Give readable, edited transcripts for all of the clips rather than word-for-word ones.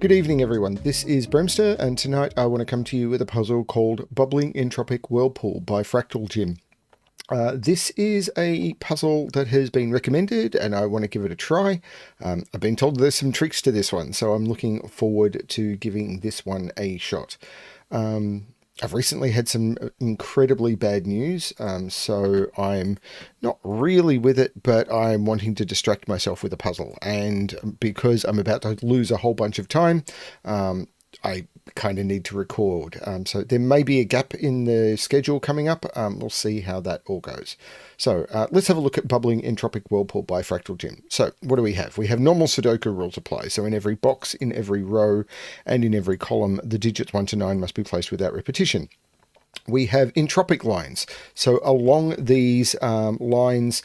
Good evening everyone, this is BremSter and tonight I want to come to you with a puzzle called Bubbling Entropic Whirlpool by FractalJim. This is a puzzle that has been recommended and I want to give it a try. I've been told there's some tricks to this one, so I'm looking forward to giving this one a shot. I've recently had some incredibly bad news, so I'm not really with it, but I'm wanting to distract myself with a puzzle. And because I'm about to lose a whole bunch of time, I kind of need to record. So there may be a gap in the schedule coming up. We'll see how that all goes. So let's have a look at Bubbling Entropic Whirlpool by FractalJim. So what do we have? We have normal Sudoku rules apply. So in every box, in every row, and in every column, the digits 1 to 9 must be placed without repetition. We have entropic lines. So along these lines,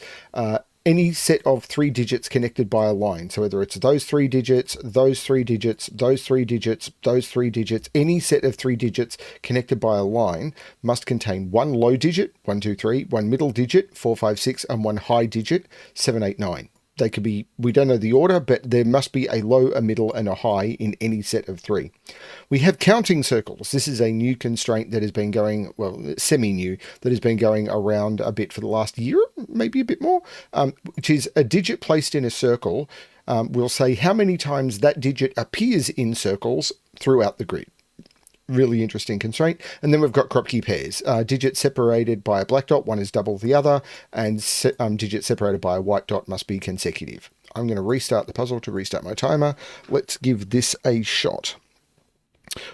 any set of 3 digits connected by a line. So whether it's those 3 digits, those 3 digits, those 3 digits, those 3 digits, any set of 3 digits connected by a line must contain one low digit, 1, 2, 3, one middle digit, 4, 5, 6, and one high digit, 7, 8, 9. They could be, we don't know the order, but there must be a low, a middle, and a high in any set of 3. We have counting circles. This is a new constraint that has been going, well, semi-new, that has been going around a bit for the last year, maybe a bit more, which is a digit placed in a circle will say how many times that digit appears in circles throughout the grid. Really interesting constraint. And then we've got Kropki pairs. Digits separated by a black dot, one is double the other, and digits separated by a white dot must be consecutive. I'm going to restart the puzzle to restart my timer. Let's give this a shot.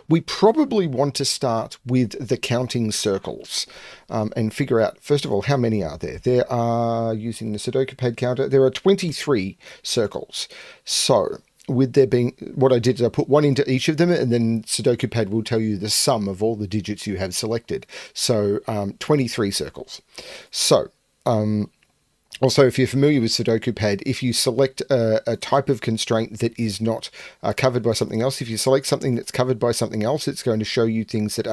We probably want to start with the counting circles and figure out, first of all, how many are there? There are, using the Sudoku pad counter, there are 23 circles. So with there being, what I did is I put one into each of them, and then Sudoku pad will tell you the sum of all the digits you have selected. So 23 circles. So also, if you're familiar with Sudoku pad, if you select a type of constraint that is not covered by something else, if you select something that's covered by something else, it's going to show you things that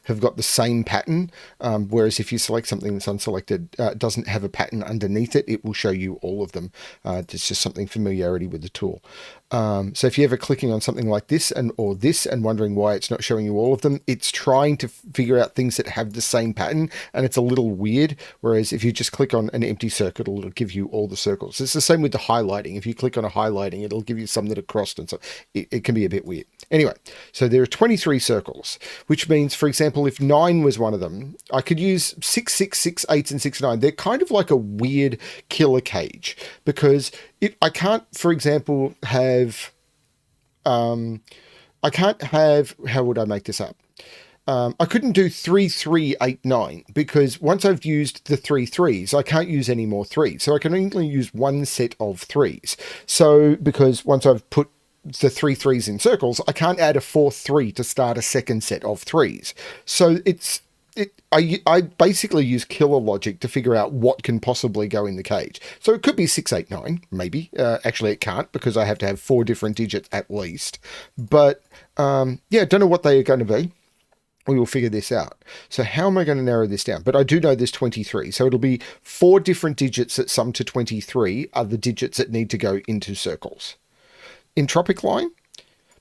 have got the same pattern. Whereas if you select something that's unselected, doesn't have a pattern underneath it, it will show you all of them. It's just something familiarity with the tool. So if you're ever clicking on something like this or this and wondering why it's not showing you all of them, it's trying to figure out things that have the same pattern, and it's a little weird. Whereas if you just click on an empty circle, it'll give you all the circles. It's the same with the highlighting. If you click on a highlighting, it'll give you some that are crossed, and so it can be a bit weird. Anyway, so there are 23 circles, which means, for example, if 9 was one of them, I could use 6, 6, 6, 8, and 6, 9. They're kind of like a weird killer cage, because I can't, for example, have, I can't have, how would I make this up? I couldn't do 3, 3, 8, 9, because once I've used the 3 3s, I can't use any more 3s. So I can only use one set of 3s. So, because once I've put the 3 3s in circles, I can't add a 4th 3 to start a second set of 3s. So I basically use killer logic to figure out what can possibly go in the cage. So it could be 6, 8, 9, maybe. Actually, it can't, because I have to have 4 different digits at least. But yeah, don't know what they are going to be. We will figure this out. So how am I going to narrow this down? But I do know there's 23. So it'll be 4 different digits that sum to 23 are the digits that need to go into circles. Entropic line,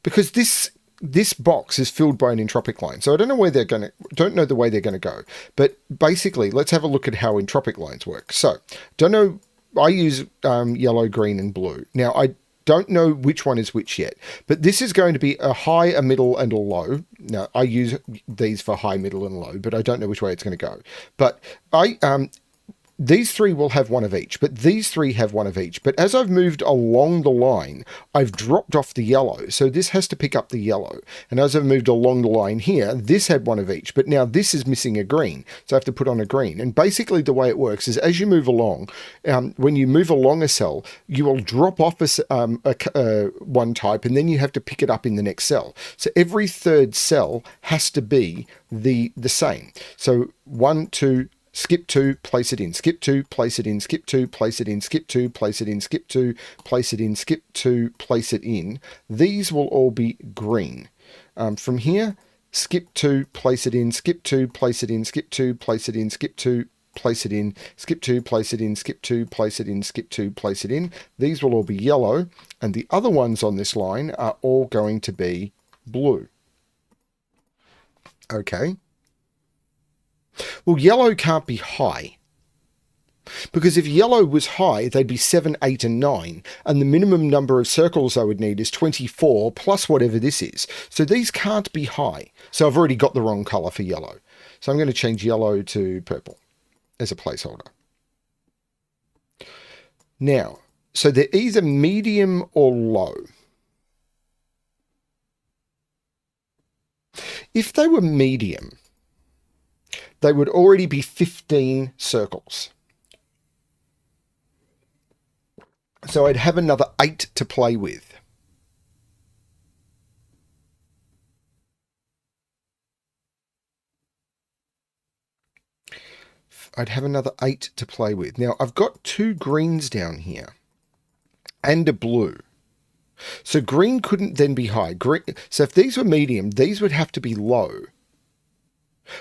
because this box is filled by an entropic line. So I don't know where don't know the way they're going to go. But basically, let's have a look at how entropic lines work. So don't know, I use yellow, green, and blue. Now I don't know which one is which yet, but this is going to be a high, a middle, and a low. Now I use these for high, middle, and low, but I don't know which way it's going to go. But these 3 will have one of each, but these 3 have one of each. But as I've moved along the line, I've dropped off the yellow. So this has to pick up the yellow. And as I've moved along the line here, this had one of each, but now this is missing a green. So I have to put on a green. And basically the way it works is as you move along, when you move along a cell, you will drop off one type, and then you have to pick it up in the next cell. So every third cell has to be the same. So 1, 2, skip 2, place it in, skip 2, place it in, skip 2, place it in, skip 2, place it in, skip 2, place it in, skip 2, place it in. These will all be green. From here, skip 2, place it in, skip 2, place it in, skip 2, place it in, skip 2, place it in, skip 2, place it in, skip 2, place it in, skip 2, place it in. These will all be yellow, and the other ones on this line are all going to be blue. Okay. Well, yellow can't be high. Because if yellow was high, they'd be 7, 8, and 9. And the minimum number of circles I would need is 24 plus whatever this is. So these can't be high. So I've already got the wrong colour for yellow. So I'm going to change yellow to purple as a placeholder. Now, so they're either medium or low. If they were medium, they would already be 15 circles. So I'd have another 8 to play with. I'd have another 8 to play with. Now, I've got 2 greens down here and a blue. So green couldn't then be high. So if these were medium, these would have to be low.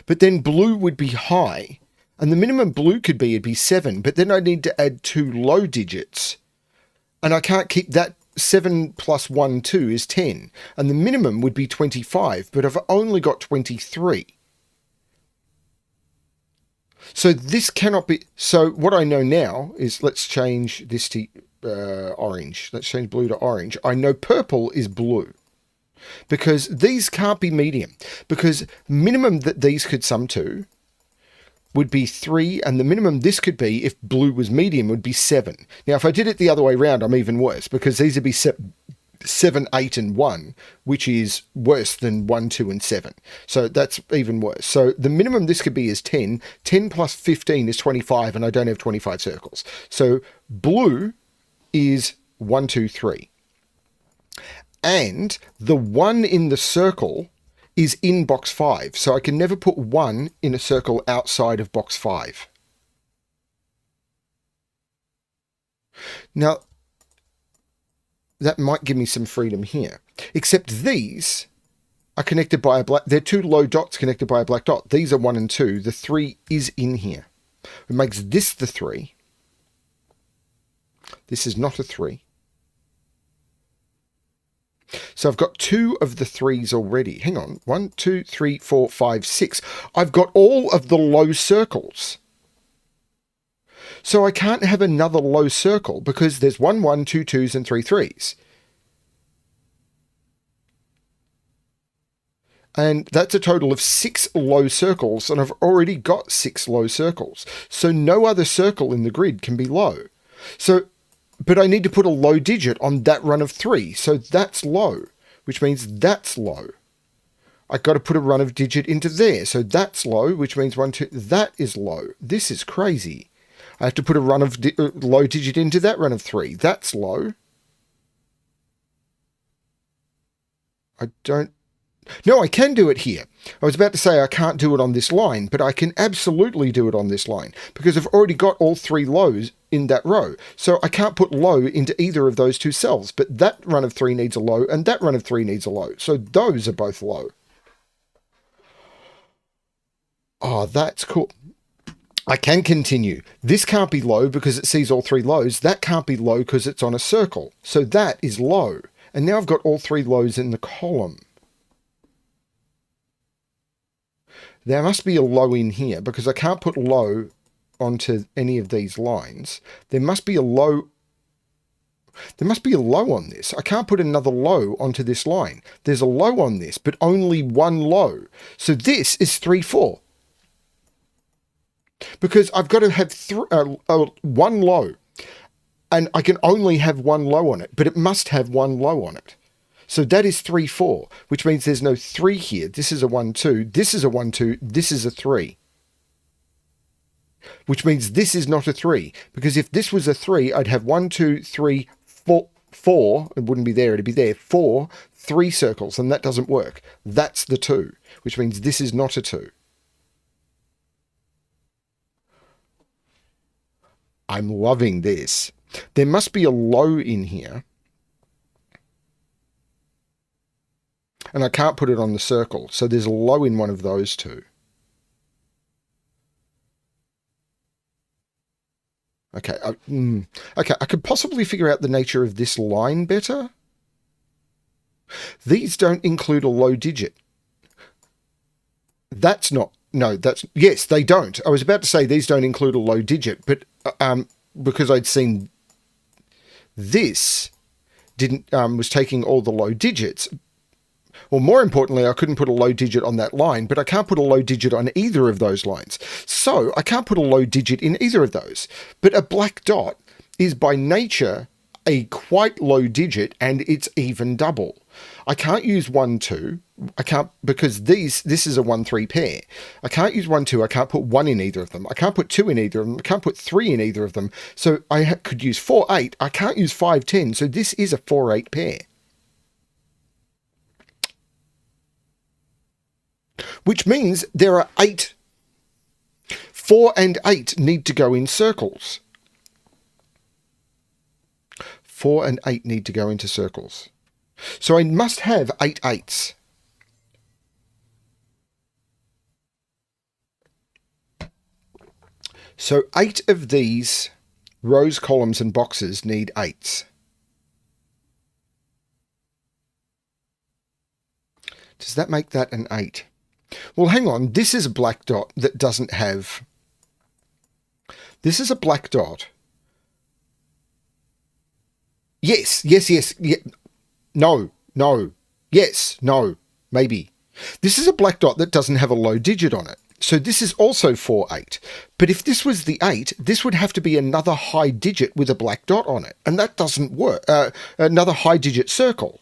But then blue would be high. And the minimum blue could be, it'd be 7. But then I need to add 2 low digits. And I can't keep that. 7 plus 1, 2 is 10. And the minimum would be 25. But I've only got 23. So this cannot be. So what I know now is, let's change this to orange. Let's change blue to orange. I know purple is blue. Because these can't be medium. Because minimum that these could sum to would be 3, and the minimum this could be, if blue was medium, would be 7. Now, if I did it the other way around, I'm even worse, because these would be 7, 8, and 1, which is worse than 1, 2, and 7. So that's even worse. So the minimum this could be is 10. 10 plus 15 is 25, and I don't have 25 circles. So blue is 1, 2, 3. And the 1 in the circle is in box 5. So I can never put 1 in a circle outside of box 5. Now, that might give me some freedom here. Except these are connected by a black. They're 2 low dots connected by a black dot. These are 1 and 2. The 3 is in here. It makes this the 3. This is not a 3. So I've got 2 of the 3s already. Hang on. 1, 2, 3, 4, 5, 6. I've got all of the low circles. So I can't have another low circle because there's 1, 1, 2, 2s, and 3, 3s. And that's a total of 6 low circles, and I've already got 6 low circles. So no other circle in the grid can be low. So, but I need to put a low digit on that run of 3. So that's low, which means that's low. I've got to put a run of digit into there. So that's low, which means 1, 2, that is low. This is crazy. I have to put a run of low digit into that run of 3. That's low. I don't. No, I can do it here. I was about to say I can't do it on this line, but I can absolutely do it on this line because I've already got all 3 lows in that row. So I can't put low into either of those 2 cells, but that run of 3 needs a low and that run of 3 needs a low. So those are both low. Oh, that's cool. I can continue. This can't be low because it sees all 3 lows. That can't be low because it's on a circle. So that is low. And now I've got all 3 lows in the column. There must be a low in here because I can't put low onto any of these lines. There must be a low. There must be a low on this. I can't put another low onto this line. There's a low on this, but only 1 low. So this is 3, 4. Because I've got to have 1 low. And I can only have 1 low on it, but it must have 1 low on it. So that is 3, 4, which means there's no 3 here. This is a 1, 2. This is a 1, 2. This is a 3. Which means this is not a 3. Because if this was a 3, I'd have 1, 2, 3, 4, 4. It wouldn't be there. It'd be there. 4, 3 circles. And that doesn't work. That's the 2, which means this is not a 2. I'm loving this. There must be a low in here. And I can't put it on the circle. So there's a low in one of those 2. Okay, okay, I could possibly figure out the nature of this line better. These don't include a low digit. That's not, no, that's, yes, they don't. I was about to say these don't include a low digit, but because I'd seen this didn't, was taking all the low digits. Well, more importantly, I couldn't put a low digit on that line, but I can't put a low digit on either of those lines. So I can't put a low digit in either of those. But a black dot is by nature a quite low digit, and it's even double. I can't use 1, 2. I can't, because this is a 1, 3 pair. I can't use 1, 2. I can't put 1 in either of them. I can't put 2 in either of them. I can't put 3 in either of them. So I could use 4, 8. I can't use 5, 10. So this is a 4, 8 pair. Which means there are 8. 4 and 8 need to go in circles. 4 and 8 need to go into circles. So I must have 8 8s. So 8 of these rows, columns, and boxes need 8s. Does that make that an 8? Well, hang on. This is a black dot that doesn't have... This is a black dot. Yes, yes, yes. Yeah. No, no. Yes, no, maybe. This is a black dot that doesn't have a low digit on it. So this is also 4, 8. But if this was the 8, this would have to be another high digit with a black dot on it. And that doesn't work. Another high digit circle.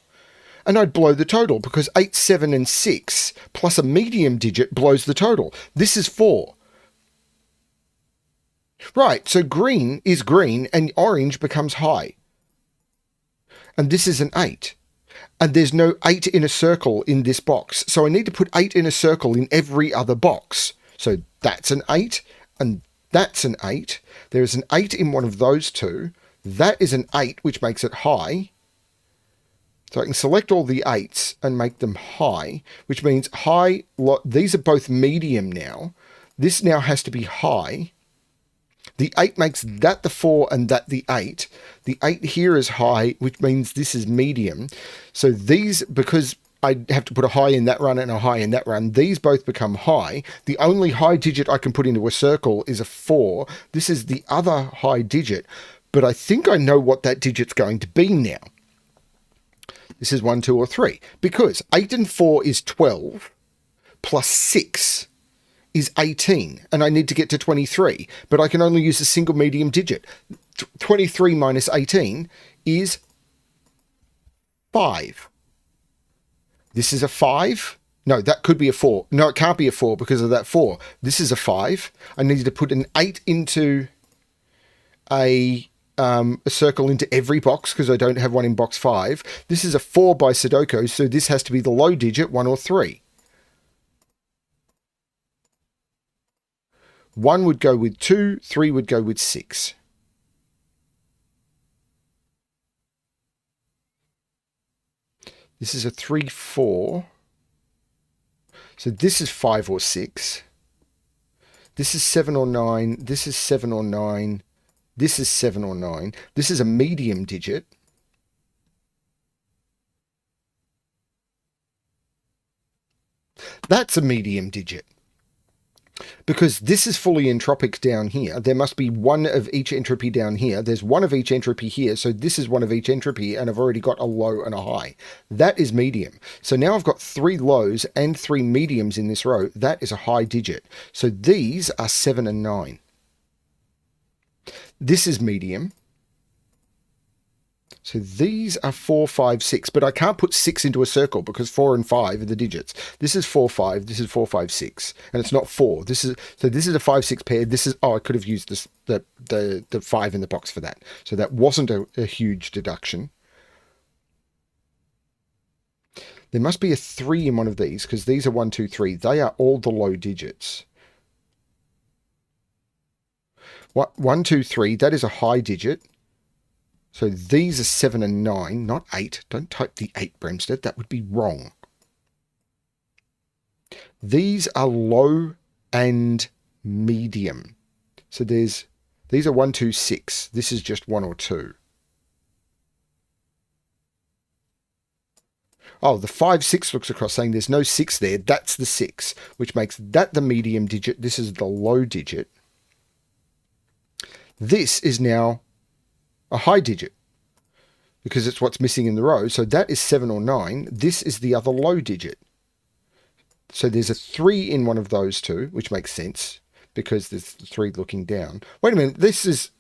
And I'd blow the total because 8, 7, and 6 plus a medium digit blows the total. This is 4. Right, so green is green and orange becomes high. And this is an 8. And there's no 8 in a circle in this box. So I need to put 8 in a circle in every other box. So that's an 8 and that's an 8. There is an 8 in one of those two. That is an 8, which makes it high. So I can select all the 8s and make them high, which means high, these are both medium now. This now has to be high. The 8 makes that the 4 and that the 8. The 8 here is high, which means this is medium. So these, because I have to put a high in that run and a high in that run, these both become high. The only high digit I can put into a circle is a 4. This is the other high digit, but I think I know what that digit's going to be now. This is 1, 2, or 3, because 8 and 4 is 12, plus 6 is 18, and I need to get to 23, but I can only use a single medium digit. 23 minus 18 is 5. This is a 5. No, that could be a 4. No, it can't be a 4 because of that 4. This is a 5. I need to put an 8 into a circle into every box because I don't have one in box 5. This is a 4 by Sudoku, so this has to be the low digit, 1 or 3. 1 would go with 2, 3 would go with 6. This is a 3, 4. So this is 5 or 6. This is 7 or 9. This is 7 or 9. This is 7 or 9. This is a medium digit. That's a medium digit. Because this is fully entropic down here. There must be one of each entropy down here. There's one of each entropy here. So this is one of each entropy, and I've already got a low and a high. That is medium. So now I've got 3 lows and 3 mediums in this row. That is a high digit. So these are 7 and 9. This is medium. So these are 4, 5, 6, but I can't put 6 into a circle because 4 and 5 are the digits. This is 4, 5, this is 4, 5, 6, and it's not 4. This is a 5, 6 pair. This is, oh, I could have used this, the 5 in the box for that. So that wasn't a huge deduction. There must be a 3 in one of these because these are 1, 2, 3. They are all the low digits. 1, 2, 3, that is a high digit. So these are 7 and 9, not 8. Don't type the 8, BremSter. That would be wrong. These are low and medium. So there's These are 1, 2, 6. This is just 1 or 2. Oh, the 5, 6 looks across saying there's no 6 there. That's the 6, which makes that the medium digit. This is the low digit. This is now a high digit because it's what's missing in the row. So that is 7 or 9. This is the other low digit. So there's a 3 in one of those two, which makes sense because there's the 3 looking down. Wait a minute. This is...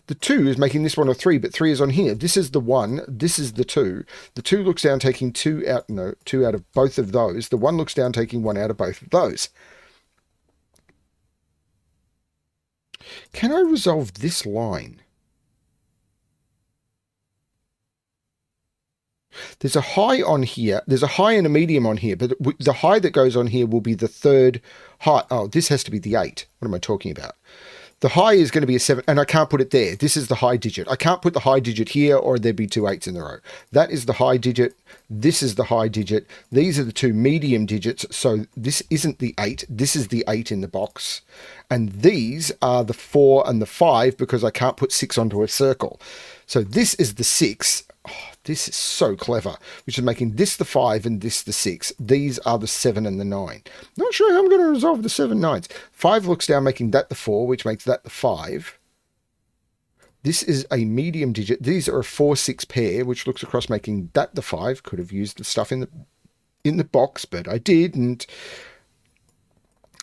The 2 is making this one a 3, but 3 is on here. This is the 1. This is the 2. The 2 looks down taking 2 out. No, 2 out of both of those. The 1 looks down taking 1 out of both of those. Can I resolve this line? There's a high on here. There's a high and a medium on here, but the high that goes on here will be the third high. Oh, this has to be the 8. What am I talking about? The high is going to be a 7, and I can't put it there. This is the high digit. I can't put the high digit here, or there'd be 2 8s in the row. That is the high digit. This is the high digit. These are the 2 medium digits. So this isn't the 8. This is the 8 in the box. And these are the 4 and the 5 because I can't put 6 onto a circle. So this is the 6. Oh, this is so clever, which is making this the 5 and this the 6. These are the 7 and the 9. Not sure how I'm going to resolve the 7 9s. 5 looks down, making that the 4, which makes that the 5. This is a medium digit. These are a 4 6 pair, which looks across, making that the 5. Could have used the stuff in the box, but I didn't.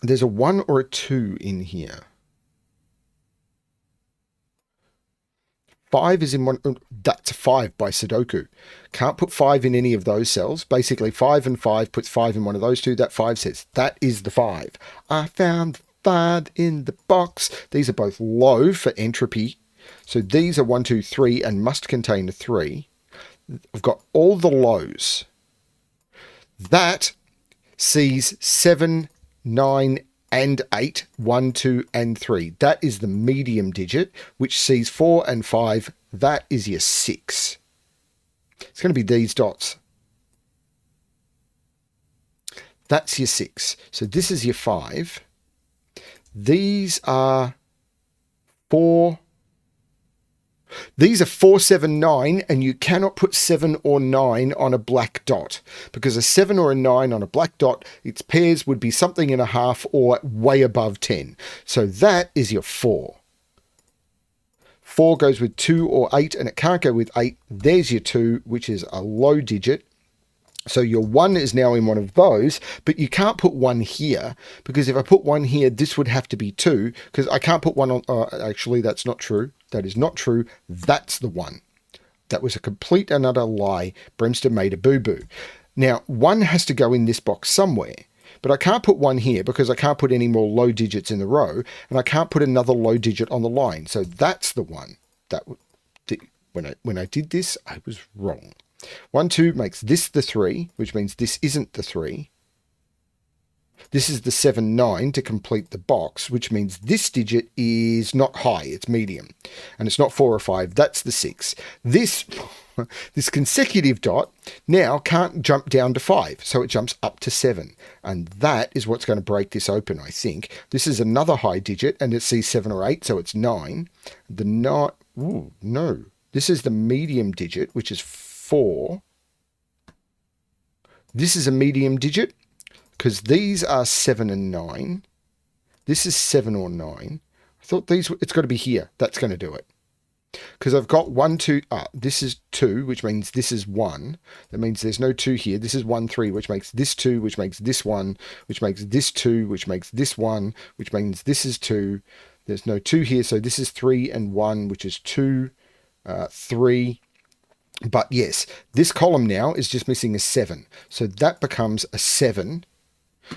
There's a 1 or a 2 in here. 5 is in one. That's a 5 by Sudoku. Can't put 5 in any of those cells. Basically, 5 and 5 puts 5 in one of those two. That 5 says that is the 5. I found 5 in the box. These are both low for entropy. So these are 1, 2, 3 and must contain a 3. I've got all the lows. That sees 7, 9, and 8, 1, 2, and 3. That is the medium digit, which sees 4 and 5. That is your 6. It's going to be these dots. That's your 6. So this is your 5. These are 4. These are 4, 7, 9, and you cannot put 7 or 9 on a black dot because a 7 or a 9 on a black dot, its pairs would be something in a half or way above 10. So that is your 4. 4 goes with 2 or 8, and it can't go with 8. There's your 2, which is a low digit. So your 1 is now in one of those, but you can't put 1 here because if I put 1 here, this would have to be 2 because I can't put 1 on. Actually, that's not true. That is not true. That's the 1. That was a complete and utter lie. BremSter made a boo-boo. Now, 1 has to go in this box somewhere, but I can't put 1 here because I can't put any more low digits in the row, and I can't put another low digit on the line. So that's the 1. When I did this, I was wrong. 1, 2 makes this the 3, which means this isn't the 3. This is the 7, 9 to complete the box, which means this digit is not high, it's medium. And it's not 4 or 5, that's the 6. This consecutive dot now can't jump down to 5, so it jumps up to 7. And that is what's going to break this open, I think. This is another high digit, and it sees 7 or 8, so it's 9. The 9, ooh, no. This is the medium digit, which is 4. This is a medium digit because these are 7 and 9. This is 7 or 9. I thought it's got to be here. That's going to do it. Because I've got 1, 2, this is 2, which means this is 1. That means there's no 2 here. This is 1, 3, which makes this 2, which makes this 1, which makes this 2, which makes this 1, which means this is 2. There's no 2 here, so this is 3 and 1, which is 2, 3. But yes, this column now is just missing a 7. So that becomes a 7,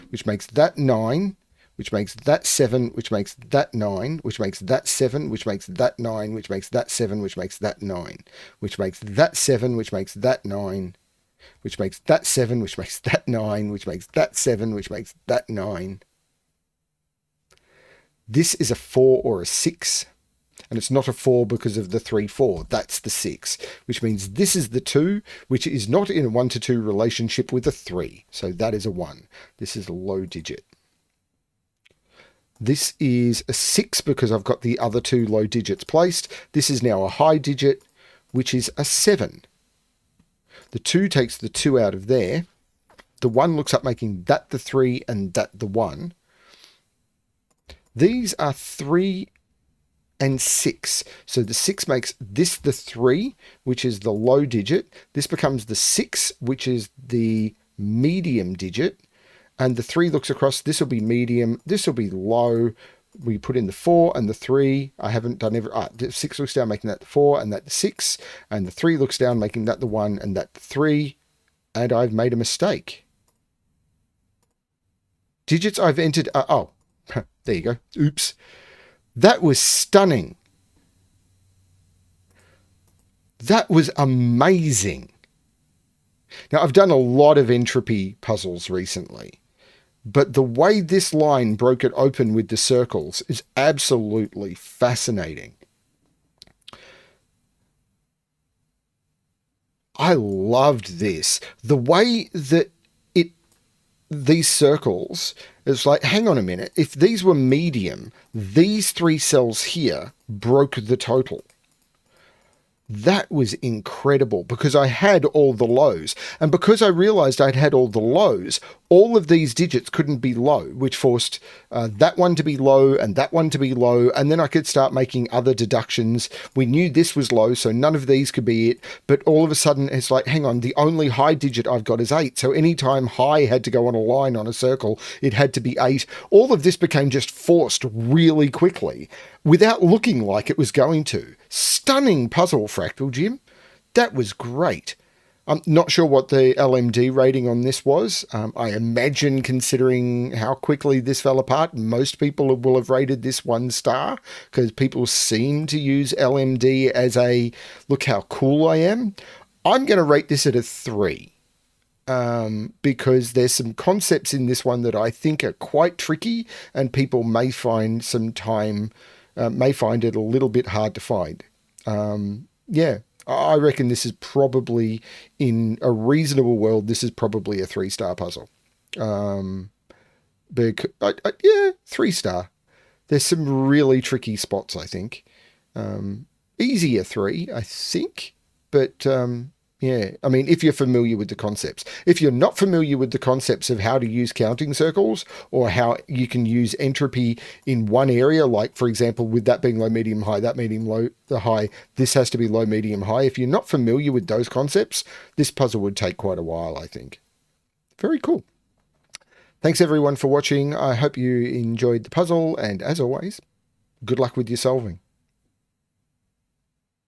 which makes that 9, which makes that 7, which makes that 9, which makes that 7, which makes that 9, which makes that 7, which makes that 9, which makes that 7, which makes that 9, which makes that 7, which makes that 9, which makes that 7, which makes that 9. This is a 4 or a 6. And it's not a 4 because of the 3, 4. That's the 6, which means this is the 2, which is not in a 1 to 2 relationship with a 3. So that is a 1. This is a low digit. This is a 6 because I've got the other two low digits placed. This is now a high digit, which is a 7. The 2 takes the 2 out of there. The 1 looks up, making that the 3 and that the 1. These are 3 and 6. So the 6 makes this the 3, which is the low digit. This becomes the 6, which is the medium digit. And the 3 looks across. This will be medium. This will be low. We put in the 4 and the 3. I haven't done every... the 6 looks down, making that the 4 and that the 6. And the 3 looks down, making that the 1 and that the 3. And I've made a mistake. Digits I've entered... oh, there you go. Oops. That was stunning. That was amazing. Now, I've done a lot of entropy puzzles recently, but the way this line broke it open with the circles is absolutely fascinating. I loved this. The way that these circles, it's like, hang on a minute. If these were medium, these 3 cells here broke the total. That was incredible because I had all the lows. And because I realized I'd had all the lows, all of these digits couldn't be low, which forced that one to be low and that one to be low. And then I could start making other deductions. We knew this was low, so none of these could be it. But all of a sudden, it's like, hang on, the only high digit I've got is 8. So anytime high had to go on a line on a circle, it had to be 8. All of this became just forced really quickly without looking like it was going to. Stunning puzzle, FractalJim. That was great. I'm not sure what the LMD rating on this was. I imagine, considering how quickly this fell apart, most people will have rated this 1 star because people seem to use LMD as a, look how cool I am. I'm going to rate this at a 3 because there's some concepts in this one that I think are quite tricky and people may find some time, may find it a little bit hard to find. Yeah. I reckon this is probably, in a reasonable world, this is probably a 3-star puzzle. Yeah, 3-star. There's some really tricky spots, I think. Easier 3, I think. But, yeah, I mean, if you're familiar with the concepts. If you're not familiar with the concepts of how to use counting circles or how you can use entropy in one area, like, for example, with that being low, medium, high, that medium, low, the high, this has to be low, medium, high. If you're not familiar with those concepts, this puzzle would take quite a while, I think. Very cool. Thanks, everyone, for watching. I hope you enjoyed the puzzle, and as always, good luck with your solving.